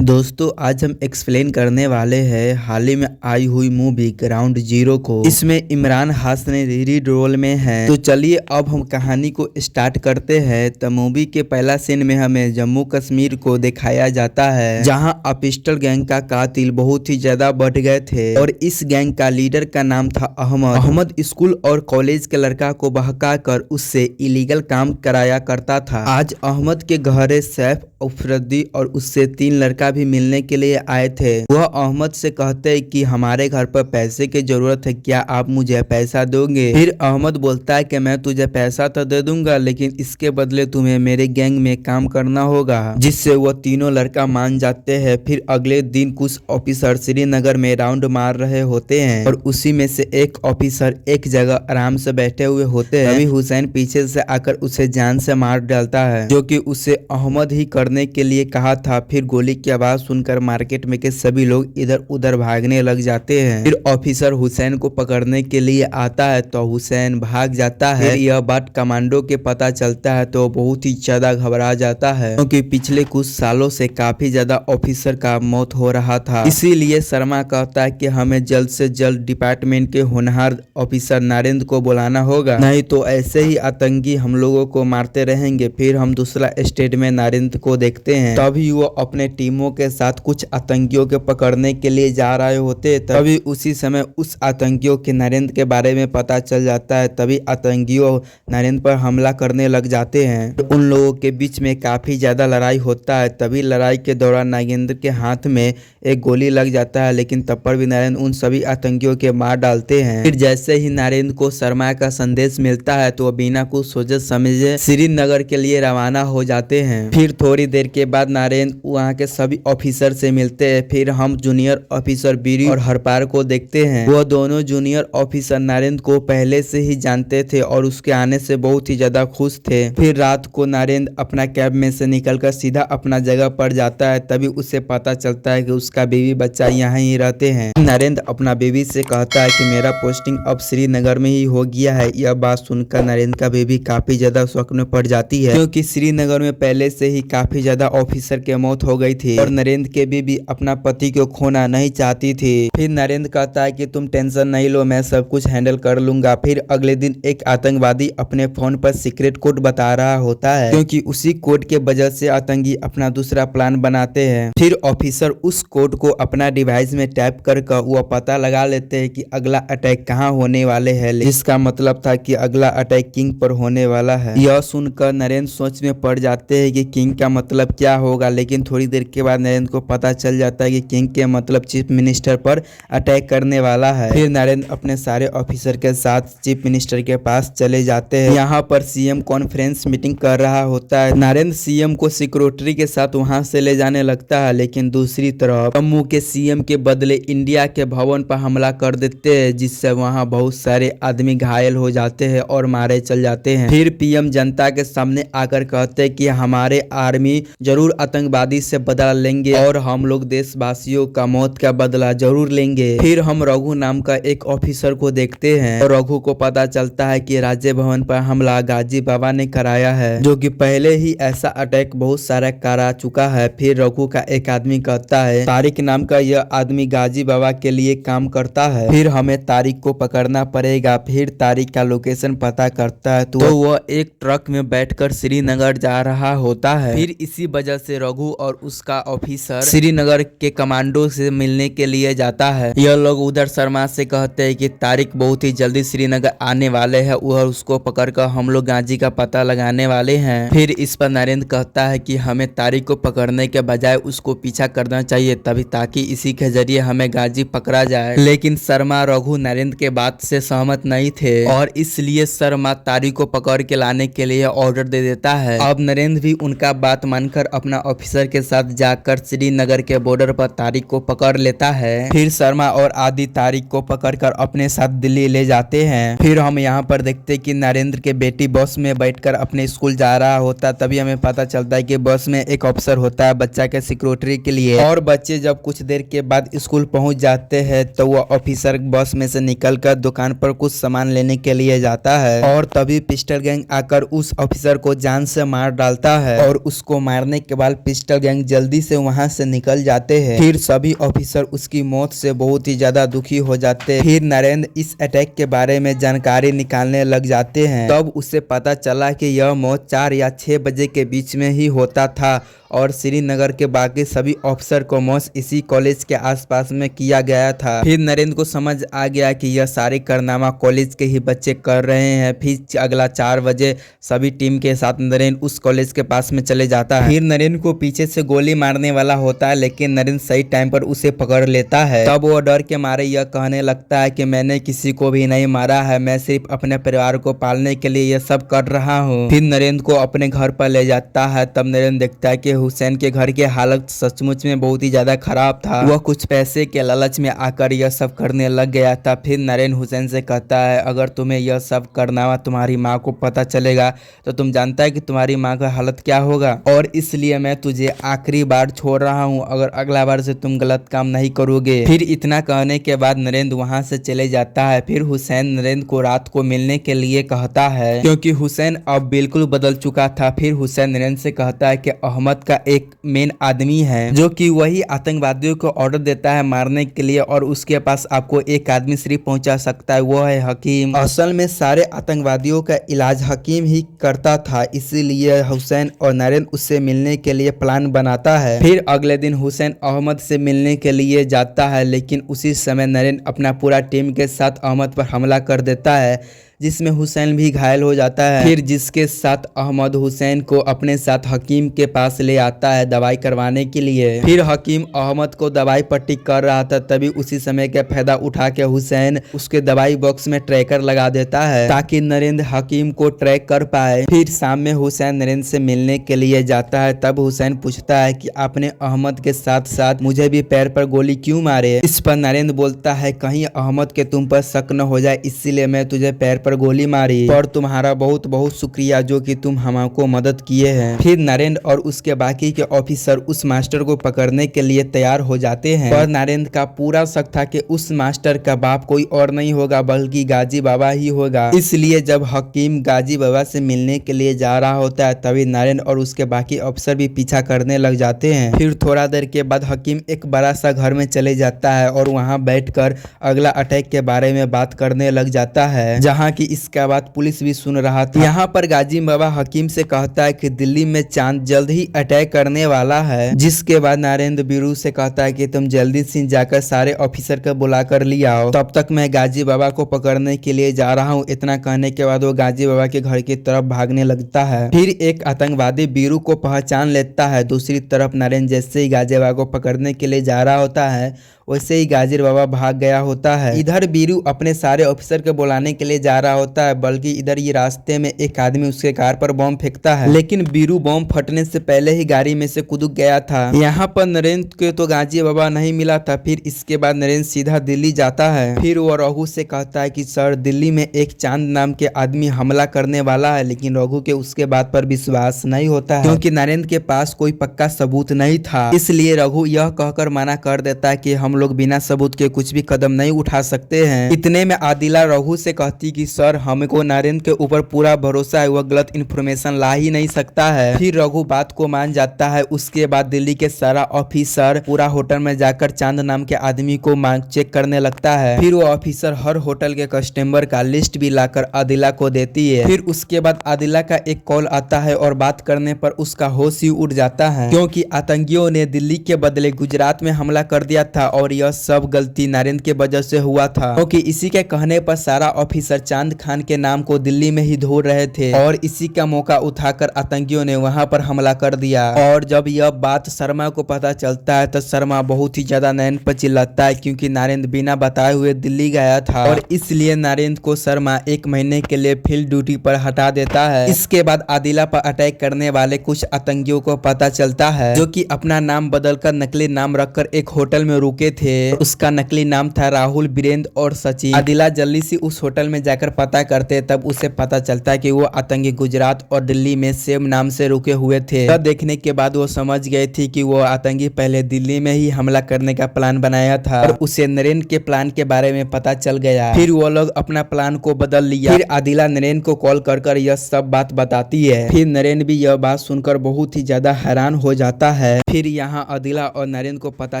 दोस्तों आज हम एक्सप्लेन करने वाले हैं हाल ही में आई हुई मूवी ग्राउंड जीरो को। इसमें इमरान हाशमी लीड रोल में है। तो चलिए अब हम कहानी को स्टार्ट करते हैं। तो मूवी के पहला सीन में हमें जम्मू कश्मीर को दिखाया जाता है, जहां पिस्टल गैंग का कातिल बहुत ही ज्यादा बढ़ गए थे और इस गैंग का लीडर का नाम था अहमद स्कूल और कॉलेज के लड़का को बहका कर उससे इलीगल काम कराया करता था। आज अहमद के घर सैफ अफरीदी और उससे 3 लड़का भी मिलने के लिए आए थे। वह अहमद से कहते हैं कि हमारे घर पर पैसे की जरूरत है, क्या आप मुझे पैसा दोगे? फिर अहमद बोलता है कि मैं तुझे पैसा तो दे दूंगा, लेकिन इसके बदले तुम्हें मेरे गैंग में काम करना होगा, जिससे वो तीनों लड़का मान जाते हैं। फिर अगले दिन कुछ ऑफिसर श्रीनगर में राउंड मार रहे होते हैं और उसी में से एक ऑफिसर एक जगह आराम से बैठे हुए होते हैं। तभी हुसैन पीछे से आकर उसे जान से मार डालता है, जो कि उसे अहमद ही करने के लिए कहा था। फिर गोली की आवाज सुनकर मार्केट में के सभी लोग इधर उधर भागने लग जाते हैं। फिर ऑफिसर हुसैन को पकड़ने के लिए आता है तो हुसैन भाग जाता है। फिर यह बात कमांडो के पता चलता है तो बहुत ही ज्यादा घबरा जाता है, क्योंकि पिछले कुछ सालों से काफी ज्यादा ऑफिसर का मौत हो रहा था। इसीलिए शर्मा कहता है कि हमें जल्द से जल्द डिपार्टमेंट के होनहार ऑफिसर नरेंद्र को बुलाना होगा, नहीं तो ऐसे ही आतंकी हम लोगों को मारते रहेंगे। फिर हम दूसरा स्टेट में नरेंद्र को देखते हैं। तभी वो अपने टीमों के साथ कुछ आतंकियों के पकड़ने के लिए जा रहे होते। तभी उसी समय उस आतंकियों के नरेंद्र के बारे में पता चल जाता है। तभी आतंकियों नरेंद्र पर हमला करने लग जाते हैं। तो उन लोगों के बीच में काफी ज्यादा लड़ाई होता है। तभी लड़ाई के दौरान नागेंद्र के हाथ में एक गोली लग जाता है, लेकिन तब पर भी नरेंद्र उन सभी आतंकियों के मार डालते हैं। फिर जैसे ही नरेंद्र को शर्मा का संदेश मिलता है तो बिना कुछ सोचे समझे श्रीनगर के लिए रवाना हो जाते हैं। फिर थोड़ी देर के बाद नरेंद्र वहाँ के सभी ऑफिसर से मिलते हैं। फिर हम जूनियर ऑफिसर बीरी और हरपार को देखते हैं। वो दोनों जूनियर ऑफिसर नरेंद्र को पहले से ही जानते थे और उसके आने से बहुत ही ज्यादा खुश थे। फिर रात को नरेंद्र अपना कैब में से निकलकर सीधा अपना जगह पर जाता है। तभी उसे पता चलता है कि उसका बीवी बच्चा यहाँ ही रहते हैं। नरेंद्र अपना बीवी से कहता है कि मेरा पोस्टिंग अब श्रीनगर में ही हो गया है। यह बात सुनकर नरेंद्र का बीवी काफी ज्यादा शौक में पड़ जाती है, क्योंकि श्रीनगर में पहले से ही काफी ज्यादा ऑफिसर की मौत हो गई थी और नरेंद्र के बीवी अपना पति को खोना नहीं चाहती थी। फिर नरेंद्र कहता है कि तुम टेंशन नहीं लो, मैं सब कुछ हैंडल कर लूंगा। फिर अगले दिन एक आतंकवादी अपने फोन पर सीक्रेट कोड बता रहा होता है, क्योंकि उसी कोड के वजह से आतंकी अपना दूसरा प्लान बनाते हैं। फिर ऑफिसर उस कोड को अपना डिवाइस में टाइप कर वो पता लगा लेते हैं कि अगला अटैक कहाँ होने वाले है, जिसका मतलब था कि अगला अटैक किंग पर होने वाला है। यह सुनकर नरेंद्र सोच में पड़ जाते हैं कि किंग का मतलब क्या होगा, लेकिन थोड़ी देर के बाद नरेंद्र को पता चल जाता है कि किंग के मतलब चीफ मिनिस्टर पर अटैक करने वाला है। फिर नरेंद्र अपने सारे ऑफिसर के साथ चीफ मिनिस्टर के पास चले जाते हैं। यहाँ पर सीएम कॉन्फ्रेंस मीटिंग कर रहा होता है। नरेंद्र सीएम को सिक्योरिटी के साथ वहाँ से ले जाने लगता है, लेकिन दूसरी तरफ जम्मू के सीएम के बदले इंडिया के भवन पर हमला कर देते हैं, जिससे वहाँ बहुत सारे आदमी घायल हो जाते हैं और मारे चल जाते हैं। फिर पीएम जनता के सामने आकर कहते हैं कि हमारे आर्मी जरूर आतंकवादी से बदला लेंगे और हम लोग देशवासियों का मौत का बदला जरूर लेंगे। फिर हम रघु नाम का एक ऑफिसर को देखते हैं और रघु को पता चलता है कि राज्य भवन पर हमला गाजी बाबा ने कराया है, जो कि पहले ही ऐसा अटैक बहुत सारा करा चुका है। फिर रघु का एक आदमी कहता है तारिक नाम का यह आदमी गाजी बाबा के लिए काम करता है, फिर हमें तारिक को पकड़ना पड़ेगा। फिर तारिक का लोकेशन पता करता है तो वह एक ट्रक में बैठकर श्रीनगर जा रहा होता है। फिर इसी वजह से रघु और उसका ऑफिसर श्रीनगर के कमांडो से मिलने के लिए जाता है। यह लोग उधर शर्मा से कहते हैं कि तारिक बहुत ही जल्दी श्रीनगर आने वाले हैं और उसको पकड़कर हम लोग गाजी का पता लगाने वाले हैं। फिर इस पर नरेंद्र कहता है कि हमें तारिक को पकड़ने के बजाय उसको पीछा करना चाहिए, तभी ताकि इसी के जरिए हमें गाजी पकड़ा जाए। लेकिन शर्मा रघु नरेंद्र के बात से सहमत नहीं थे और इसलिए शर्मा तारिक को पकड़ के लाने के लिए ऑर्डर दे देता है। अब नरेंद्र भी उनका बात मानकर अपना ऑफिसर के साथ जाकर श्रीनगर के बॉर्डर पर तारिक को पकड़ लेता है। फिर शर्मा और आदि तारिक को पकड़कर अपने साथ दिल्ली ले जाते हैं। फिर हम यहाँ पर देखते कि नरेंद्र के बेटी बस में बैठकर अपने स्कूल जा रहा होता। तभी हमें पता चलता है कि बस में एक ऑफिसर होता है बच्चा के सिक्योरिटी के लिए, और बच्चे जब कुछ देर के बाद स्कूल पहुंच जाते हैं तो वह ऑफिसर बस में से निकलकर दुकान पर कुछ सामान लेने के लिए जाता है और तभी पिस्टल गैंग आकर उस ऑफिसर को जान से मार डालता है और उसको मारने के बाद पिस्टल गैंग जल्दी से वहां से निकल जाते हैं। फिर सभी ऑफिसर उसकी मौत से बहुत ही ज्यादा दुखी हो जाते हैं। फिर नरेंद्र इस अटैक के बारे में जानकारी निकालने लग जाते हैं। तब उसे पता चला कि यह मौत 4 या 6 बजे के बीच में ही होता था और श्रीनगर के बाकी सभी ऑफिसर को मौत इसी कॉलेज के आसपास में किया गया था। फिर नरेंद्र को समझ आ गया कि यह सारे कारनामा कॉलेज के ही बच्चे कर रहे हैं। फिर अगला 4 बजे सभी टीम के साथ नरेंद्र उस कॉलेज के पास में चले जाता है। फिर नरेंद्र को पीछे से गोली मारने वाला होता है, लेकिन नरेंद्र सही टाइम पर उसे पकड़ लेता है। तब वो डर के मारे यह कहने लगता है कि मैंने किसी को भी नहीं मारा है, मैं सिर्फ अपने परिवार को पालने के लिए यह सब कर रहा हूँ। फिर नरेंद्र को अपने घर पर ले जाता है। तब नरेंद्र देखता है कि हुसैन के घर की हालत सचमुच में बहुत ही ज्यादा खराब था। वह कुछ पैसे के लालच में आकर यह सब करने लग गया था। फिर नरेंद्र हुसैन से कहता है, अगर तुम्हें यह सब करना हुआ तुम्हारी माँ को पता चलेगा तो तुम जानता है कि तुम्हारी माँ का हालत क्या होगा, और इसलिए मैं तुझे आखिरी बार छोड़ रहा हूँ, अगर अगला बार से तुम गलत काम नहीं करोगे। फिर इतना कहने के बाद नरेंद्र वहाँ से चले जाता है। फिर हुसैन नरेंद्र को रात को मिलने के लिए कहता है, क्योंकि हुसैन अब बिल्कुल बदल चुका था। फिर हुसैन नरेंद्र से कहता है कि अहमद का एक मेन आदमी है जो कि वही आतंकवादियों को ऑर्डर देता है मारने के लिए, और उसके पास आपको एक आदमी सिर्फ पहुंचा सकता है, वो है हकीम। असल में सारे आतंकवादियों का इलाज हकीम ही करता था, इसीलिए हुसैन और नरेंद्र उससे मिलने के लिए प्लान बनाता है। फिर अगले दिन हुसैन अहमद से मिलने के लिए जाता है, लेकिन उसी समय नरेंद्र अपना पूरा टीम के साथ अहमद पर हमला कर देता है, जिसमें हुसैन भी घायल हो जाता है। फिर जिसके साथ अहमद हुसैन को अपने साथ हकीम के पास ले आता है दवाई करवाने के लिए। फिर हकीम अहमद को दवाई पट्टी कर रहा था, तभी उसी समय का फायदा उठा के हुसैन उसके दवाई बॉक्स में ट्रैकर लगा देता है ताकि नरेंद्र हकीम को ट्रैक कर पाए। फिर शाम में हुसैन नरेंद्र से मिलने के लिए जाता है। तब हुसैन पूछता है कि आपने अहमद के साथ साथ मुझे भी पैर पर गोली क्यों मारे। इस पर नरेंद्र बोलता है, कहीं अहमद के तुम पर शक न हो जाए, इसीलिए मैं तुझे पैर पर गोली मारी, और तुम्हारा बहुत बहुत शुक्रिया जो कि तुम हमको मदद किए हैं। फिर नरेंद्र और उसके बाकी के ऑफिसर उस मास्टर को पकड़ने के लिए तैयार हो जाते हैं, पर नरेंद्र का पूरा शक था कि उस मास्टर का बाप कोई और नहीं होगा बल्कि गाजी बाबा ही होगा। इसलिए जब हकीम गाजी बाबा से मिलने के लिए जा रहा होता है, तभी नरेंद्र और उसके बाकी अफसर भी पीछा करने लग जाते हैं। फिर थोड़ा देर के बाद हकीम एक बड़ा सा घर में चले जाता है और वहां बैठकर अगला अटैक के बारे में बात करने लग जाता है, जहां की इसके बाद पुलिस भी सुन रहा था। यहाँ पर गाजी बाबा हकीम से कहता है कि दिल्ली में चांद जल्द ही अटैक करने वाला है, जिसके बाद नरेंद्र बीरू से कहता है कि तुम जल्दी से जाकर सारे ऑफिसर को बुला कर ले आओ, तब तक मैं गाजी बाबा को पकड़ने के लिए जा रहा हूँ। इतना कहने के बाद वो गाजी बाबा के घर की तरफ भागने लगता है। फिर एक आतंकवादी बीरू को पहचान लेता है। दूसरी तरफ नरेंद्र जैसे ही गाजी बाबा को पकड़ने के लिए जा रहा होता है, वैसे ही गाजिर बाबा भाग गया होता है। इधर बीरू अपने सारे ऑफिसर को बुलाने के लिए जा रहा होता है, बल्कि इधर ये रास्ते में एक आदमी उसके कार पर बम फेंकता है, लेकिन बीरू बम फटने से पहले ही गाड़ी में से कूद गया था। यहाँ पर नरेंद्र के तो गाजी बाबा नहीं मिला था। फिर इसके बाद नरेंद्र सीधा दिल्ली जाता है। फिर वो रघु से कहता है कि सर, दिल्ली में एक चांद नाम के आदमी हमला करने वाला है, लेकिन रघु के उसके बात पर विश्वास नहीं होता है, क्योंकि नरेंद्र के पास कोई पक्का सबूत नहीं था। इसलिए रघु यह कहकर मना कर देता है कि हम लोग बिना सबूत के कुछ भी कदम नहीं उठा सकते हैं। इतने में आदिला रघु से कहती कि सर, हमको नरेंद्र के ऊपर पूरा भरोसा है, वह गलत इन्फॉर्मेशन ला ही नहीं सकता है। फिर रघु बात को मान जाता है। उसके बाद दिल्ली के सारा ऑफिसर पूरा होटल में जाकर चांद नाम के आदमी को चेक करने लगता है। फिर वो ऑफिसर हर होटल के कस्टमर का लिस्ट भी लाकर आदिला को देती है। फिर उसके बाद आदिला का एक कॉल आता है और बात करने पर उसका होश ही उड़ जाता है, क्योंकि आतंकियों ने दिल्ली के बदले गुजरात में हमला कर दिया था और यह सब गलती नरेंद्र के वजह से हुआ था, क्योंकि इसी के कहने पर सारा ऑफिसर चांद खान के नाम को दिल्ली में ही ढूंढ रहे थे, और इसी का मौका उठाकर आतंकियों ने वहां पर हमला कर दिया। और जब यह बात शर्मा को पता चलता है तो शर्मा बहुत ही ज्यादा नरेंद्र पर चिल्लाता है, क्योंकि नरेंद्र बिना बताए हुए दिल्ली गया था, और इसलिए नरेंद्र को शर्मा 1 महीने के लिए फील्ड ड्यूटी पर हटा देता है। इसके बाद आदिला पर अटैक करने वाले कुछ आतंकियों को पता चलता है, जो कि अपना नाम बदलकर नकली नाम रखकर एक होटल में रुके होते थे। उसका नकली नाम था राहुल, वीरेंद्र और सचिन। आदिला जल्दी से उस होटल में जाकर पता करते, तब उसे पता चलता है कि वो आतंकी गुजरात और दिल्ली में सेम नाम से रुके हुए थे। तब देखने के बाद वो समझ गए थे कि वो आतंकी पहले दिल्ली में ही हमला करने का प्लान बनाया था और उसे नरेंद्र के प्लान के बारे में पता चल गया। फिर वो लोग अपना प्लान को बदल लिया। फिर आदिला नरेंद्र को कॉल कर यह सब बात बताती है। फिर नरेंद्र भी यह बात सुनकर बहुत ही ज्यादा हैरान हो जाता है। फिर यहाँ आदिला और नरेंद्र को पता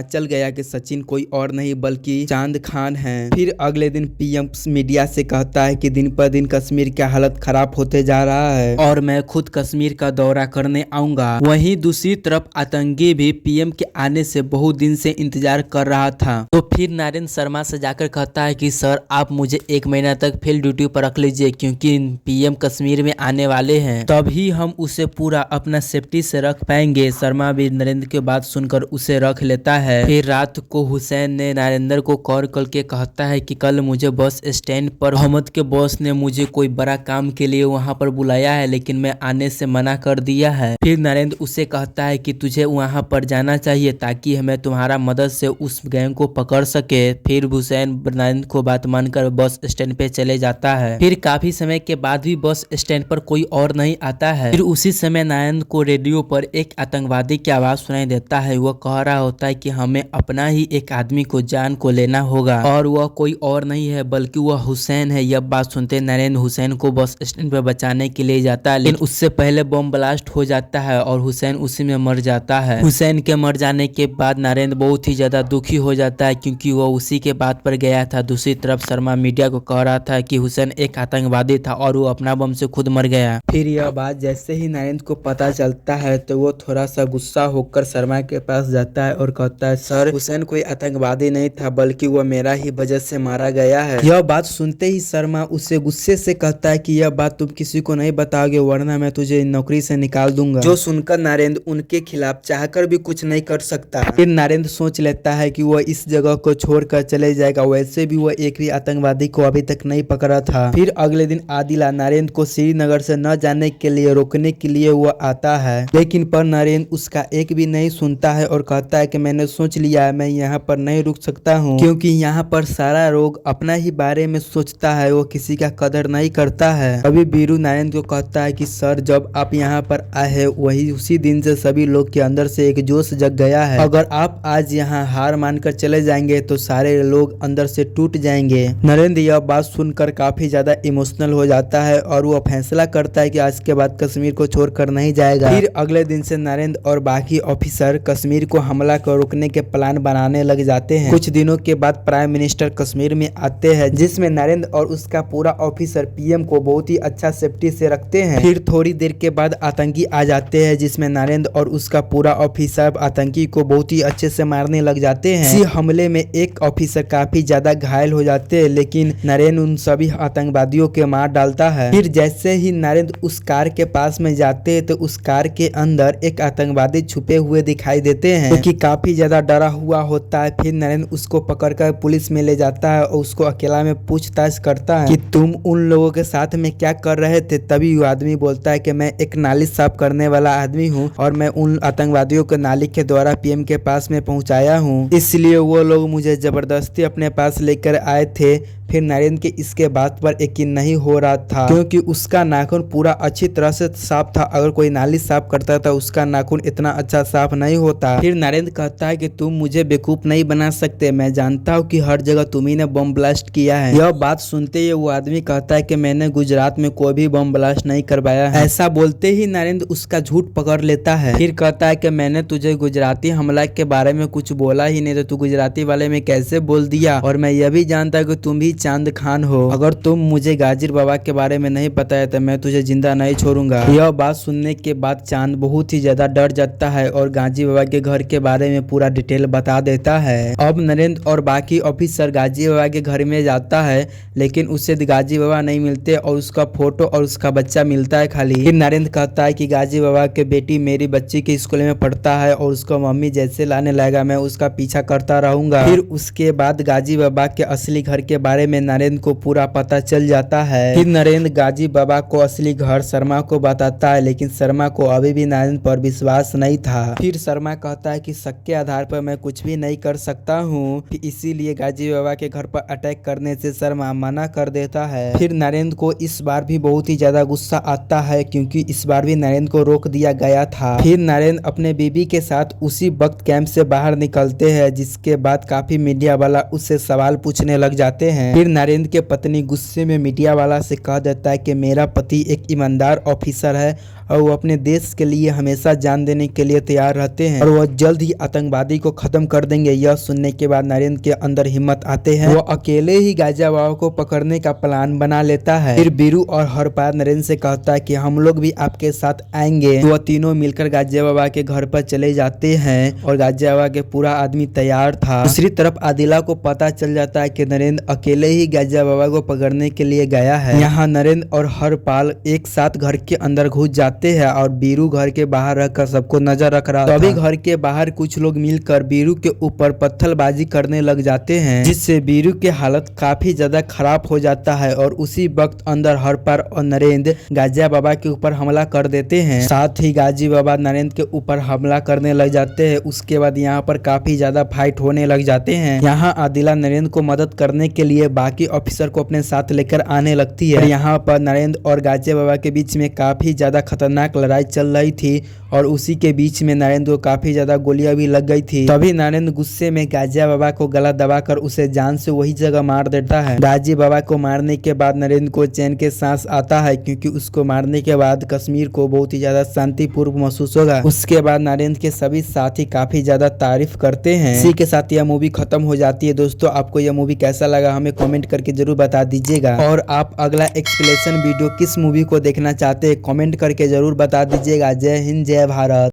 चल गया कि सचिन कोई और नहीं बल्कि चांद खान है। फिर अगले दिन पीएम मीडिया से कहता है कि दिन पर दिन कश्मीर की हालत खराब होते जा रहा है और मैं खुद कश्मीर का दौरा करने आऊंगा। वहीं दूसरी तरफ आतंकी भी पीएम के आने से बहुत दिन से इंतजार कर रहा था। तो फिर नरेंद्र शर्मा से जाकर कहता है कि सर आप मुझे 1 महीना तक फील्ड ड्यूटी पर रख लीजिए, क्योंकि पीएम कश्मीर में आने वाले हैं, तभी हम उसे पूरा अपना सेफ्टी से रख पाएंगे। शर्मा भी नरेंद्र की बात सुनकर उसे रख लेता है। फिर रात को हुसैन ने नरेंद्र को कॉल करके कहता है कि कल मुझे बस स्टैंड पर अहमद के बॉस ने मुझे कोई बड़ा काम के लिए वहां पर बुलाया है, लेकिन मैं आने से मना कर दिया है। फिर नरेंद्र उसे कहता है कि तुझे वहां पर जाना चाहिए ताकि हमें तुम्हारा मदद से उस गैंग को पकड़ सके। फिर हुसैन नरेंद्र को बात मानकर बस स्टैंड पे चले जाता है। फिर काफी समय के बाद भी बस स्टैंड पर कोई और नहीं आता है। फिर उसी समय नरेंद्र को रेडियो पर एक आतंकवादी की आवाज सुनाई देता है। वह कह रहा होता है कि हमें अपना ही एक आदमी को जान को लेना होगा और वह कोई और नहीं है बल्कि वह हुसैन है। यह बात सुनते नरेंद्र हुसैन को बस स्टैंड पर बचाने के लिए जाता है, लेकिन उससे पहले बम ब्लास्ट हो जाता है और हुसैन उसी में मर जाता है। हुसैन के मर जाने के बाद नरेंद्र बहुत ही ज्यादा दुखी हो जाता है, क्योंकि वह उसी के बात पर गया था। दूसरी तरफ शर्मा मीडिया को कह रहा था कि हुसैन एक आतंकवादी था और वो अपना बम से खुद मर गया। फिर यह बात जैसे ही नरेंद्र को पता चलता है तो वो थोड़ा सा गुस्सा होकर शर्मा के पास जाता है और कहता है सर हुसैन कोई आतंकवादी नहीं था बल्कि वह मेरा ही वजह से मारा गया है। यह बात सुनते ही शर्मा उससे गुस्से से कहता है कि यह बात तुम किसी को नहीं बताओगे वरना मैं तुझे नौकरी से निकाल दूंगा। जो सुनकर नरेंद्र उनके खिलाफ चाहकर भी कुछ नहीं कर सकता। फिर नरेंद्र सोच लेता है कि वह इस जगह को छोड़कर चले जाएगा, वैसे भी वह एक भी आतंकवादी को अभी तक नहीं पकड़ा था। फिर अगले दिन आदिला नरेंद्र को श्रीनगर से न जाने के लिए रोकने के लिए वह आता है, लेकिन पर नरेंद्र उसका एक भी नहीं सुनता है और कहता है कि मैंने सोच लिया है मैं यहाँ पर नहीं रुक सकता हूँ, क्योंकि यहाँ पर सारा लोग अपना ही बारे में सोचता है, वो किसी का कदर नहीं करता है। अभी बीरू नरेंद्र को कहता है कि सर जब आप यहाँ पर आए वही उसी दिन से सभी लोग के अंदर से एक जोश जग गया है। अगर आप आज यहाँ हार मानकर चले जाएंगे तो सारे लोग अंदर से टूट जाएंगे। नरेंद्र यह बात सुनकर काफी ज्यादा इमोशनल हो जाता है और वो फैसला करता है कि आज के बाद कश्मीर को छोड़कर नहीं जाएगा। फिर अगले दिन से नरेंद्र और बाकी ऑफिसर कश्मीर को हमला को रोकने के प्लान बनाने लग जाते हैं। कुछ दिनों के बाद प्राइम मिनिस्टर कश्मीर में आते हैं, जिसमें नरेंद्र और उसका पूरा ऑफिसर पीएम को बहुत ही अच्छा सेफ्टी से रखते हैं। फिर थोड़ी देर के बाद आतंकी आ जाते हैं, जिसमें नरेंद्र और उसका पूरा ऑफिसर आतंकी को बहुत ही अच्छे से मारने लग जाते हैं। इसी हमले में एक ऑफिसर काफी ज्यादा घायल हो जाते हैं, लेकिन नरेंद्र उन सभी आतंकवादियों के मार डालता है। फिर जैसे ही नरेंद्र उस कार के पास में जाते हैं तो उस कार के अंदर एक आतंकवादी छुपे हुए दिखाई देते हैं, जो कि काफी ज्यादा डरा हुआ होता है। फिर नरेंद्र उसको पकड़कर पुलिस में ले जाता है और उसको अकेला में पूछताछ करता है कि तुम उन लोगों के साथ में क्या कर रहे थे। तभी वो आदमी बोलता है कि मैं एक नाली साफ करने वाला आदमी हूँ और मैं उन आतंकवादियों को नाली के द्वारा पीएम के पास में पहुंचाया हूँ, इसलिए वो लोग मुझे जबरदस्ती अपने पास लेकर आए थे। फिर नरेंद्र के इसके बात पर यकीन नहीं हो रहा था, क्योंकि उसका नाखून पूरा अच्छी तरह से साफ था। अगर कोई नाली साफ करता था उसका नाखून इतना अच्छा साफ नहीं होता। फिर नरेंद्र कहता है कि तुम मुझे बेवकूफ नहीं बना सकते, मैं जानता हूँ कि हर जगह तुम्ही ने बम ब्लास्ट किया है। यह बात सुनते ही वो आदमी कहता है कि मैंने गुजरात में कोई भी बम ब्लास्ट नहीं करवाया है। ऐसा बोलते ही नरेंद्र उसका झूठ पकड़ लेता है। फिर कहता है कि मैंने तुझे गुजराती हमला के बारे में कुछ बोला ही नहीं, तो तू गुजराती वाले में कैसे बोल दिया। और मैं यह भी जानता हूँ कि तुम भी चांद खान हो, अगर तुम मुझे गाजिर बाबा के बारे में नहीं बताया तो मैं तुझे जिंदा नहीं छोड़ूंगा। यह बात सुनने के बाद चांद बहुत ही ज्यादा डर जाता है और गाजी बाबा के घर के बारे में पूरा डिटेल बता देता है। अब नरेंद्र और बाकी ऑफिसर गाजी बाबा के घर में जाता है, लेकिन उससे गाजी बाबा नहीं मिलते और उसका फोटो और उसका बच्चा मिलता है खाली। फिर नरेंद्र कहता है कि गाजी बाबा के बेटी मेरी बच्ची के स्कूल में पढ़ता है और उसका मम्मी जैसे लाने लगेगा मैं उसका पीछा करता रहूंगा। फिर उसके बाद गाजी बाबा के असली घर के बारे में नरेंद्र को पूरा पता चल जाता है। फिर नरेंद्र गाजी बाबा को असली घर शर्मा को बताता है, लेकिन शर्मा को अभी भी नरेंद्र पर विश्वास नहीं था। फिर शर्मा कहता है कि शक के आधार पर मैं कुछ भी नहीं कर सकता हूँ, इसीलिए गाजी बाबा के घर पर अटैक करने से शर्मा मना कर देता है। फिर नरेंद्र को इस बार भी बहुत ही ज्यादा गुस्सा आता है, क्योंकि इस बार भी नरेंद्र को रोक दिया गया था। फिर नरेंद्र अपने बीबी के साथ उसी वक्त कैंप से बाहर निकलते हैं, जिसके बाद काफी मीडिया वाला उससे सवाल पूछने लग जाते हैं। फिर नरेंद्र के पत्नी गुस्से में मीडिया वाला से कह देता है कि मेरा पति एक ईमानदार ऑफिसर है और वो अपने देश के लिए हमेशा जान देने के लिए तैयार रहते हैं और वह जल्द ही आतंकवादी को खत्म कर देंगे। यह सुनने के बाद नरेंद्र के अंदर हिम्मत आते हैं, वो अकेले ही गाजिया बाबा को पकड़ने का प्लान बना लेता है। फिर बीरू और हरपाल नरेंद्र से कहता है कि हम लोग भी आपके साथ आएंगे। तो वह तीनों मिलकर गाजिया बाबा के घर पर चले जाते हैं और गाजिया बाबा के पूरा आदमी तैयार था। दूसरी तरफ आदिला को पता चल जाता है कि नरेंद्र अकेले ही गाजिया बाबा को पकड़ने के लिए गया है। यहाँ नरेंद्र और हरपाल एक साथ घर के अंदर घुस जाते हैं और बीरू घर के बाहर रहकर सबको नजर रख रहा था। तभी घर के बाहर कुछ लोग मिलकर बीरू के ऊपर पत्थरबाजी करने लग जाते हैं, जिससे बीरू की हालत काफी ज्यादा खराब हो जाता है और उसी वक्त अंदर हरपाल और नरेंद्र गाजिया बाबा के ऊपर हमला कर देते हैं। साथ ही गाजी बाबा नरेंद्र के ऊपर हमला करने लग जाते हैं। उसके बाद यहाँ पर काफी ज्यादा फाइट होने लग जाते हैं। यहाँ आदिला नरेंद्र को मदद करने के लिए बाकी ऑफिसर को अपने साथ लेकर आने लगती है। यहाँ पर नरेंद्र और गाजिया बाबा के बीच में काफी ज्यादा खतरनाक लड़ाई चल रही थी और उसी के बीच में नरेंद्र को काफी ज्यादा गोलियां भी लग गई थी। तभी नरेंद्र गुस्से में गाजिया बाबा को गला दबाकर उसे जान से वही जगह मार देता है। गाजी बाबा को मारने के बाद नरेंद्र को चैन के सांस आता है, क्योंकि उसको मारने के बाद कश्मीर को बहुत ही ज्यादा शांतिपूर्व महसूस होगा। उसके बाद नरेंद्र के सभी साथी काफी ज्यादा तारीफ करते हैं। इसी के साथ यह मूवी खत्म हो जाती है। दोस्तों, आपको यह मूवी कैसा लगा हमें कमेंट करके जरूर बता दीजिएगा और आप अगला एक्सप्लेनेशन वीडियो किस मूवी को देखना चाहते हैं कमेंट करके जरूर बता दीजिएगा। जय हिंद, जय भारत।